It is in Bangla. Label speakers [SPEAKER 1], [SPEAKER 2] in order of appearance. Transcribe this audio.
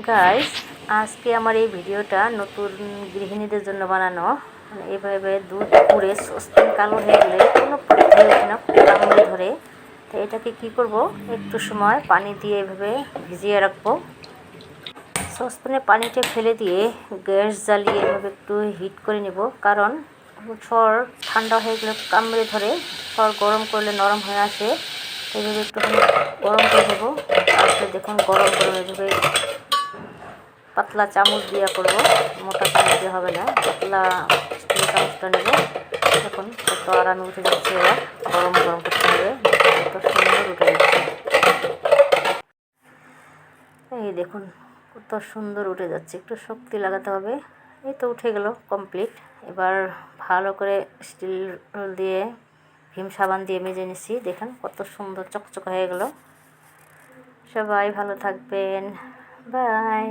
[SPEAKER 1] গাইস, আজকে আমার এই ভিডিওটা নতুন গৃহিণীদের জন্য বানানো। এভাবে দুধ পুড়ে সসপ্যান কালো হয়ে গেলে কোনো পদ্ধতি ওঠে না, কামড়ে ধরে। তো এটাকে কি করব, একটু সময় পানি দিয়ে এভাবে ভিজিয়ে রাখবো। সসপ্যানে পানিটা ফেলে দিয়ে গ্যাস জ্বালিয়ে এভাবে একটু হিট করে নেব, কারণ সর ঠান্ডা হয়ে গেলে কামড়ে ধরে, সর গরম করলে নরম হয়ে আসে। এইভাবে একটুখানি গরম করে নেব। তারপরে দেখুন গরম গরম এভাবে পাতলা চামচ দিয়ে করব, মোটা চামচ দিয়ে হবে না, পাতলা স্টিল চামচটা নেব। দেখুন কত আরামে উঠে যাচ্ছে। এবার গরম গরম করতে হবে, কত সুন্দর উঠে যাচ্ছে। এই দেখুন কত সুন্দর উঠে যাচ্ছে, একটু শক্তি লাগাতে হবে। এই তো উঠে গেল কমপ্লিট। এবার ভালো করে স্টিল রোল দিয়ে ভীম সাবান দিয়ে মেজে নিচ্ছি। দেখেন কত সুন্দর চকচক হয়ে গেল। সবাই ভালো থাকবেন, বাই।